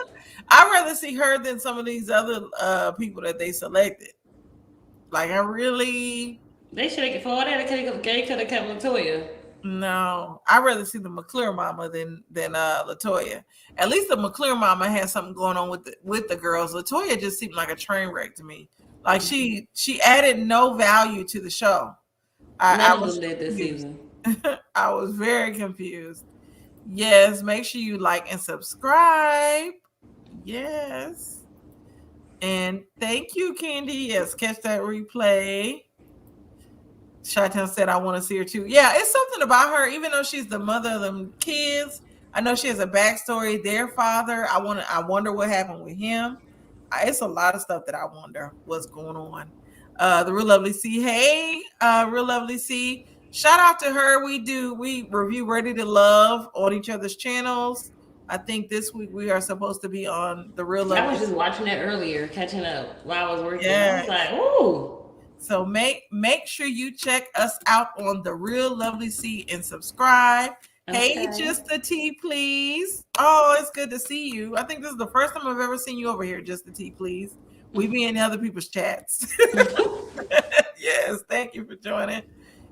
I'd rather see her than some of these other people that they selected. Like I really They should have for all that they could have kept Latoya. no. I'd rather see the McClure mama than Latoya. At least the McClure mama has something going on with the girls. Latoya just seemed like a train wreck to me. Like she added no value to the show. I None of was them did this confused. season. I was very confused. Yes, make sure you like and subscribe. Yes. And thank you, Candy. Yes, catch that replay. Chi-Town said, I want to see her too. Yeah, it's something about her, even though she's the mother of them kids. I know she has a backstory. Their father, I wonder what happened with him. It's a lot of stuff that I wonder what's going on. The Real Lovely C. Hey, Real Lovely C. Shout out to her. We review Ready to Love on each other's channels. I think this week we are supposed to be on the Real I Lovely was just C. watching that earlier, catching up while I was working. I Yeah. was like, ooh. So make sure you check us out on the Real Lovely C and subscribe. Hey, Okay. just the T, please. Oh, it's good to see you. I think this is the first time I've ever seen you over here, just the T, please. We be in other people's chats. Yes, thank you for joining.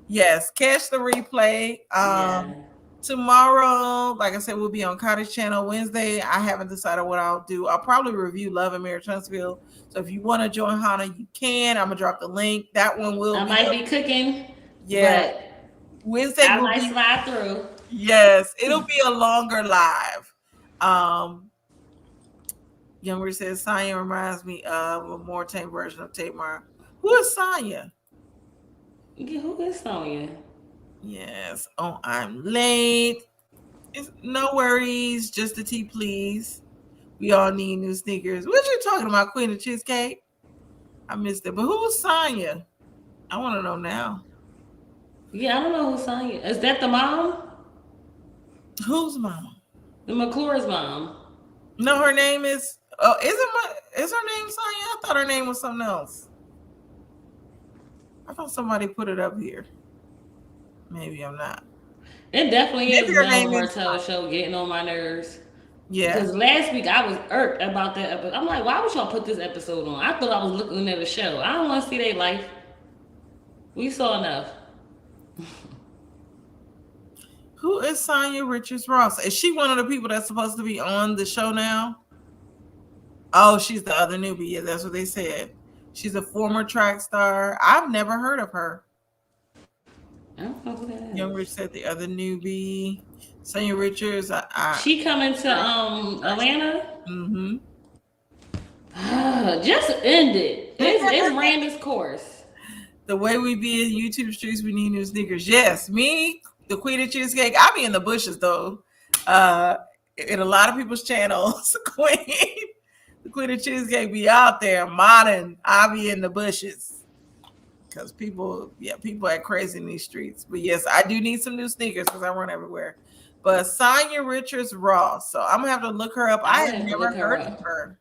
Yes, catch the replay. Yeah. Tomorrow, like I said, we'll be on Cottage Channel. Wednesday, I haven't decided what I'll do. I'll probably review Love and Marriage Huntsville. So if you want to join Hannah, you can. I'm gonna drop the link. That one will I be might up. be cooking, Yeah, but Wednesday I will might be. slide through. Yes, it'll be a longer live. Younger says Sonya reminds me of a more tame version of Tamar. Who is Sonya? Yeah, who is Sonya? Yes. Oh, I'm late. It's no worries. Just the tea, please. We all need new sneakers. What you talking about, Queen of Cheesecake? I missed it. But who's Sonya? I want to know now. Yeah, I don't know who Sonya is. That the mom? Who's mama? The McClure's mom. No, her name is. Oh, is her name Sonya? I thought her name was something else. I thought somebody put it up here. Maybe I'm not. It definitely Maybe is her Mel name is. Martell show getting on my nerves. Yeah. Because last week I was irked about that episode. I'm like, why would y'all put this episode on? I thought I was looking at a show. I don't want to see their life. We saw enough. Who is Sonya Richards Ross? Is she one of the people that's supposed to be on the show now? Oh, she's the other newbie. Yeah, that's what they said. She's a former track star. I've never heard of her. I don't know who that is. Young Rich said the other newbie. Sonya Richards. She coming to Atlanta? Mm-hmm. Just end it. It's ran its course. The way we be in YouTube streets, we need new sneakers. Yes, me, the Queen of Cheesecake. I be in the bushes though. In a lot of people's channels, the Queen of Cheesecake be out there modding. I be in the bushes because people act crazy in these streets. But yes, I do need some new sneakers because I run everywhere. But Sonya Richards Ross, so I'm gonna have to look her up. I have never heard of her.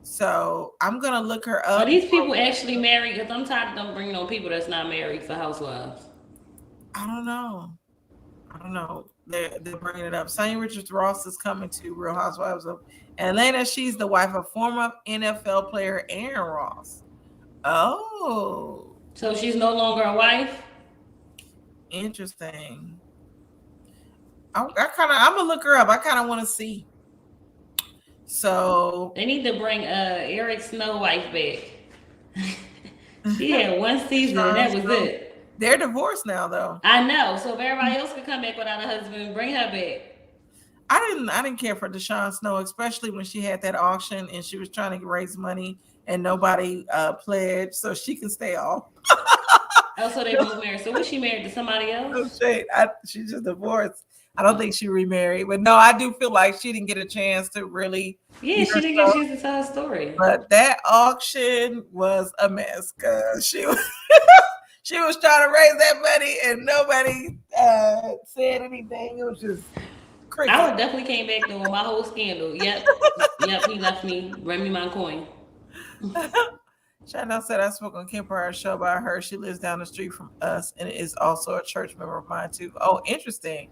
So I'm gonna look her up. Are these people actually married? Because I'm tired of them bringing on people that's not married for Housewives. I don't know. They're bringing it up. Sonya Richards Ross is coming to Real Housewives of Atlanta. She's the wife of former NFL player Aaron Ross. Oh, so she's no longer a wife? Interesting. I'm gonna look her up. I kind of want to see. So they need to bring Eric Snow wife back. She had one season and that was it. They're divorced now, though. I know. So if everybody else could come back without a husband, bring her back. I didn't care for Deshaun Snow, especially when she had that auction and she was trying to raise money and nobody pledged, so she can stay off. Oh, so they both married. So was she married to somebody else? No shade. She's just divorced. I don't think she remarried, but no, I do feel like she didn't get a chance to really. Yeah, she didn't get a chance to tell her story. But that auction was a mess because she was she was trying to raise that money and nobody said anything. It was just crazy. I would definitely came back though with my whole scandal. Yep, he left me. Bring me my coin. Chanel said I spoke on Kim Pryor's show about her. She lives down the street from us and is also a church member of mine too. Oh, interesting.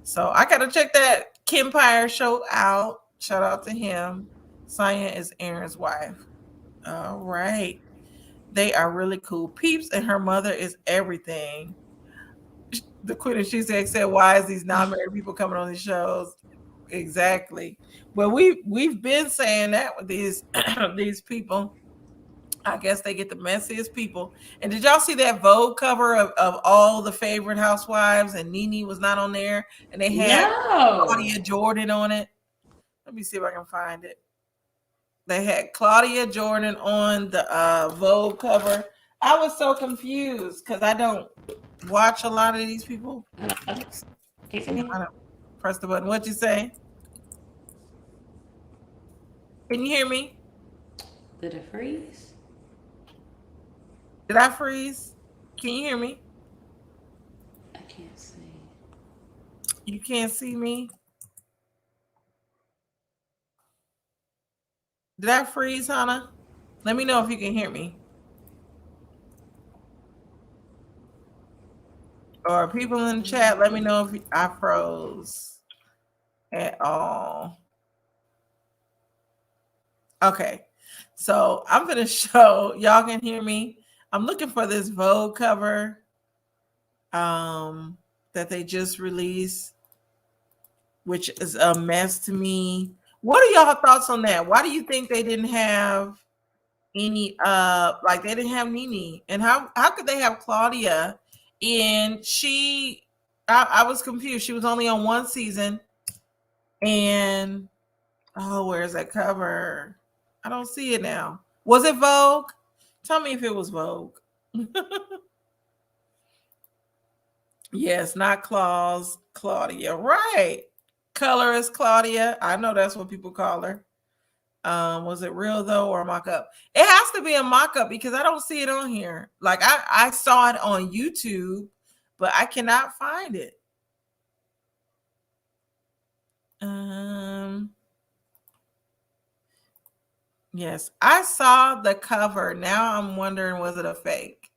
So I gotta check that Kim Pryor show out. Shout out to him. Sonya is Aaron's wife. All right. They are really cool peeps, and her mother is everything. The Queen of Cheesecake said, "Why is these non-married people coming on these shows?" Exactly. Well, we've been saying that with these these people. I guess they get the messiest people. And did y'all see that Vogue cover of all the favorite housewives? And Nene was not on there, and they had Claudia Jordan on it. Let me see if I can find it. They had Claudia Jordan on the Vogue cover. I was so confused because I don't watch a lot of these people. I don't press the button. What'd you say? Can you hear me? Did it freeze? Did I freeze? Can you hear me? I can't see. You can't see me? Did I freeze, Hannah? Let me know if you can hear me. Or people in the chat, let me know if I froze at all. Okay. So I'm going to show, y'all can hear me. I'm looking for this Vogue cover that they just released, which is a mess to me. What are y'all thoughts on that? Why do you think they didn't have any like they didn't have Nene? And how could they have Claudia? And I was confused. She was only on one season. And oh, where's that cover? I don't see it now. Was it Vogue? Tell me if it was Vogue. Yes, not Claudia. Right. Colorist Claudia. I know that's what people call her. Was it real though or mock up? It has to be a mock up because I don't see it on here. Like I saw it on YouTube, but I cannot find it. Yes, I saw the cover. Now I'm wondering, was it a fake?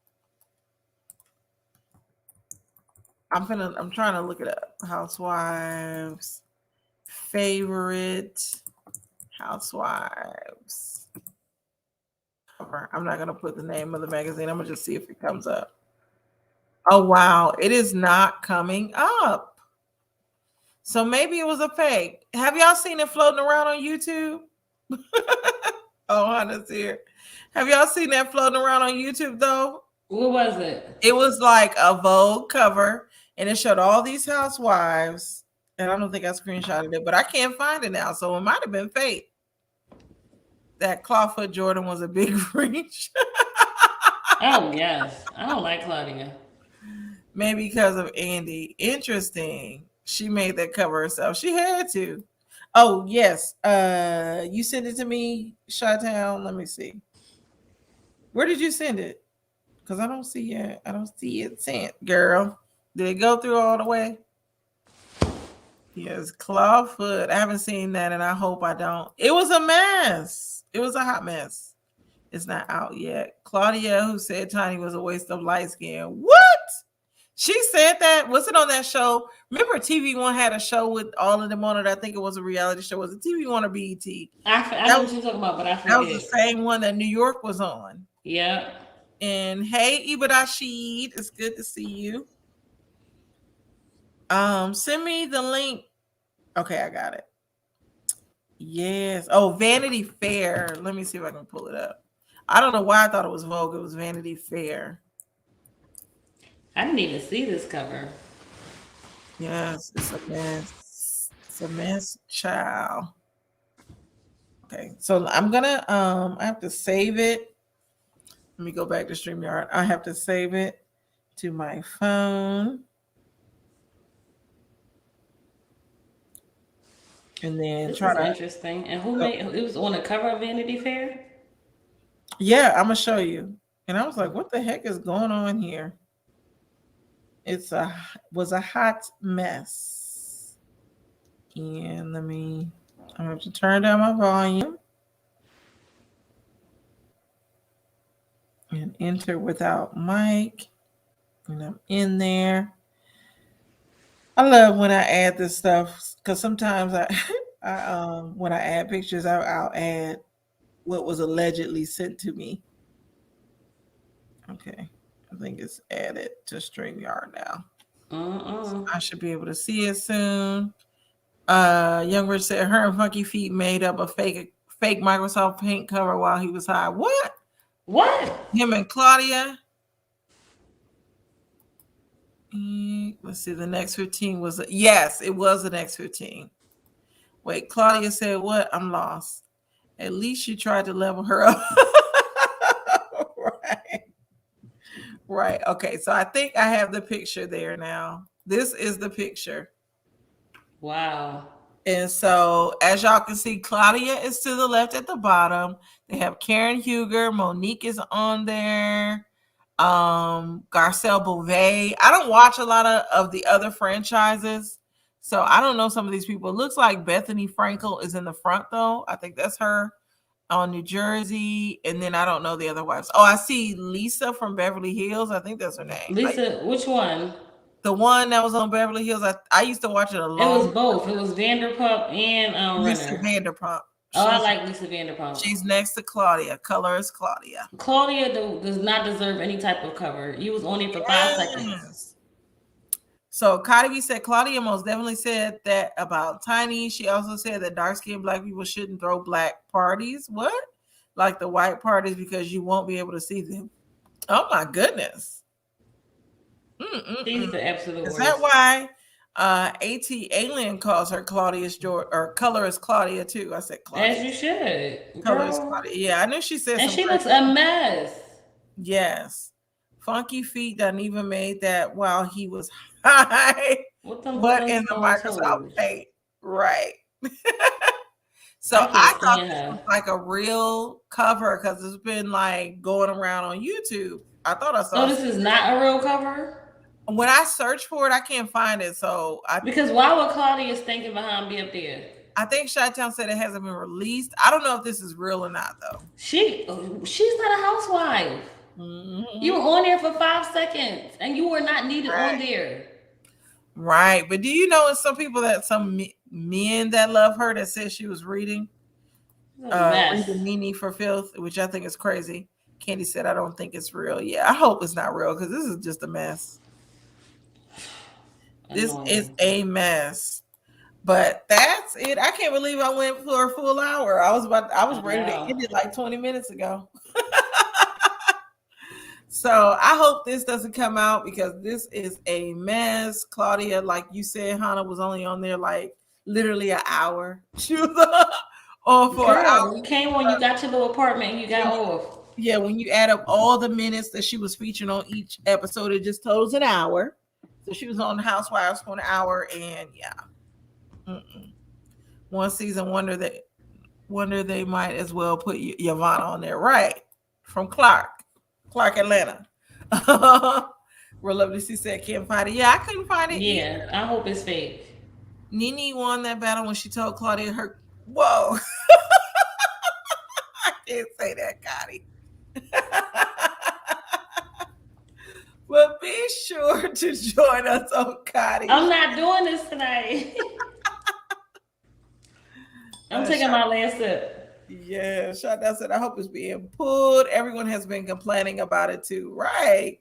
I'm trying to look it up. Housewives favorite housewives cover. I'm not gonna put the name of the magazine. I'm gonna just see if it comes up. Oh wow, it is not coming up. So maybe it was a fake. Have y'all seen it floating around on YouTube? Oh, Hannah's here. Have y'all seen that floating around on YouTube though? What was it? It was like a Vogue cover, and it showed all these housewives. And I don't think I screenshotted it, but I can't find it now. So it might have been fake. That Clawfoot Jordan was a big reach. Oh yes, I don't like Claudia. Maybe because of Andy. Interesting. She made that cover herself. She had to. Oh yes. You sent it to me, Chi-Town. Let me see. Where did you send it? Because I don't see it. I don't see it sent, girl. Did it go through all the way? Yes, Clawfoot. I haven't seen that, and I hope I don't. It was a mess. It was a hot mess. It's not out yet. Claudia, who said Tiny was a waste of light skin. What? She said that. Was it on that show? Remember, TV One had a show with all of them on it. I think it was a reality show. Was it TV One or BET? I know what you're talking about, but I That was the forget. same one that New York was on. Yep. And hey, Ibadashid, it's good to see you. Send me the link. Okay, I got it. Yes. Oh, Vanity Fair. Let me see if I can pull it up. I don't know why I thought it was Vogue. It was Vanity Fair. I didn't even see this cover. Yes, it's a mess. It's a mess, child. Okay, so I'm gonna I have to save it. Let me go back to StreamYard. I have to save it to my phone. And then This try is to interesting. And who made it? Was on the cover of Vanity Fair. yeah, I'm gonna show you. And I was like, what the heck is going on here? It's a was a hot mess. And I'm gonna have to turn down my volume and enter without mic. And I'm in there. I love when I add this stuff because sometimes I when I add pictures, I'll add what was allegedly sent to me. Okay, I think it's added to StreamYard now. So I should be able to see it soon. Young Rich said her and Funky Feet made up a fake Microsoft Paint cover while he was high. What? What? Him and Claudia. Let's see. The next 15 was yes, it was the next 15. Wait, Claudia said what? I'm lost. At least you tried to level her up. Right. Right. Okay. So I think I have the picture there now. This is the picture. Wow. And so, as y'all can see, Claudia is to the left at the bottom. They have Karen Huger. Monique is on there. Garcelle Beauvais. I don't watch a lot of the other franchises, so I don't know some of these people. It looks like Bethany Frankel is in the front though. I think that's her on New Jersey, and then I don't know the other wives. Oh, I see Lisa from Beverly Hills. I think that's her name. Lisa, which one? The one that was on Beverly Hills. I used to watch it a It was long. both. It was Vanderpump and Lisa Renner. Vanderpump. Oh, I She's like Lisa Vanderpump. she's next to Claudia. Color is Claudia. Claudia does not deserve any type of cover. You was on it for 5 seconds. Yes. So Cardi B said Claudia most definitely said that about Tiny. She also said that dark skinned black people shouldn't throw black parties. What? Like the white parties because you won't be able to see them. Oh my goodness. She's the absolute Is worst. that why AT Alien calls her Claudia's George or Color is Claudia too? I said Claudia. As you should. Color is Girl. Claudia. Yeah, I knew she said And some she crazy. looks a mess. Yes. Funky Feet done even made that while he was high. With them But in the Flintstone Microsoft toes. Paint. Right. So I I can't thought stand this her. was like a real cover because it's been like going around on YouTube. I thought I saw So this is not a real cover? when I search for it, I can't find it. So Because why would Claudia stinking behind be up there? I think Chi-Town said it hasn't been released. I don't know if this is real or not though. She's not a housewife. Mm-hmm. You were on there for 5 seconds and you were not needed on there. Right. But do you know it's some people that some men that love her that said she was reading reading Nene for Filth, which I think is crazy. Candy said, I don't think it's real. Yeah, I hope it's not real because this is just a mess. This is a mess. But that's it. I can't believe I went for a full hour. I was ready to end it like 20 minutes ago. So I hope this doesn't come out because this is a mess. Claudia, like you said, Hannah was only on there like literally an hour. She was on for an hour. You came when you got to the apartment and you got off. Yeah, when you add up all the minutes that she was featured on each episode, it just totals an hour. So she was on the Housewives for an hour, and yeah. One season wonder they might as well put Yvonne on there, right? From Clark, Atlanta. Real Lovely C said can't find it. Yeah, I couldn't find it. Yeah, either. I hope it's fake. Nene won that battle when she told Claudia her. Whoa, I can't say that, Gotti. But be sure to join us on Gotti. I'm not doing this tonight. I'm taking my last sip. Yeah, Shada said, I hope it's being pulled. Everyone has been complaining about it too. Right.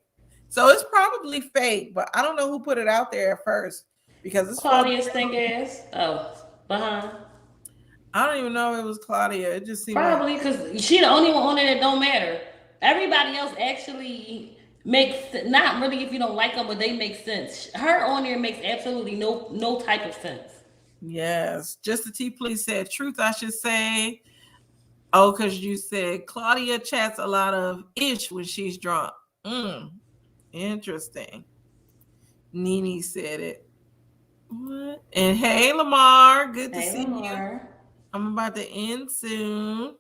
So it's probably fake, but I don't know who put it out there at first because it's Claudia stink ass. Oh, behind. I don't even know if it was Claudia. It just seemed probably because she the only one on there that don't matter. Everybody else actually makes not really if you don't like them, but they make sense. Her on there makes absolutely no type of sense. Yes. Just the T please said truth, I should say. Oh, because you said Claudia chats a lot of ish when she's drunk. Interesting. Nene said it. What? And hey, Lamar. Good to see you. I'm about to end soon.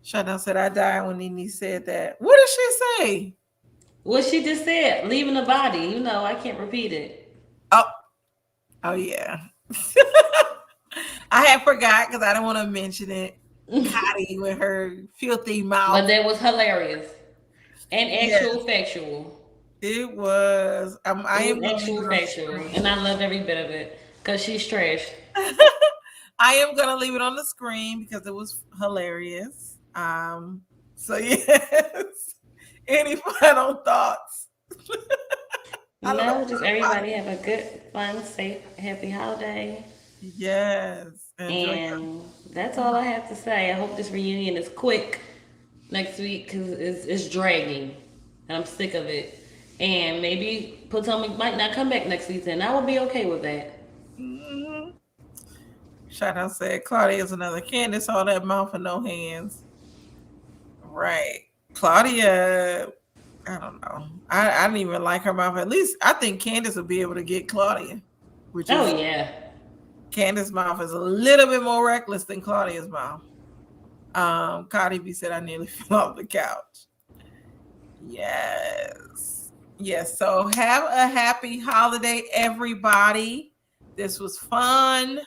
Shutdown said I died when Nene said that. What did she say? What she just said, leaving the body. You know, I can't repeat it. Oh yeah. I had forgot because I didn't want to mention it. Gotti with her filthy mouth. But that was hilarious. And actual factual. It was. I am actual factual. And I love every bit of it. Because she's trash. I am gonna leave it on the screen because it was hilarious. So yes. Any final thoughts? No, just everybody have a good, fun, safe, happy holiday. Yes. And that's all I have to say. I hope this reunion is quick next week because it's dragging. And I'm sick of it. And maybe Potomac might not come back next season. I will be okay with that. Shout out said Claudia's another Candace, all that mouth and no hands. Right. Claudia, I don't know. I didn't even like her mouth. At least I think Candace will be able to get Claudia. Yeah. Candace's mouth is a little bit more reckless than Claudia's mouth. Cardi B said I nearly fell off the couch. Yes. Yes. So have a happy holiday, everybody. This was fun.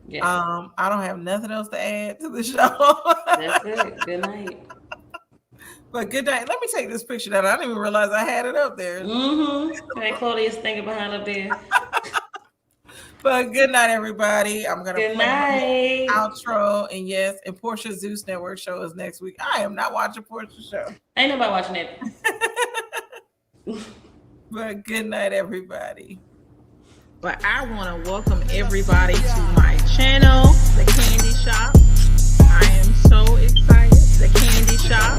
Yes. I don't have nothing else to add to the show. That's it. Good night. But good night. Let me take this picture down. I didn't even realize I had it up there. Mm-hmm. Hey, Claudia's thinking behind up there. But good night, everybody. I'm gonna Good play night. outro, and yes, and Portia Zeus Network show is next week. I am not watching Portia's show. Ain't nobody watching it. But good night, everybody. But I want to welcome everybody to my channel, The Candy Shop. I am so excited. The Candy Shop.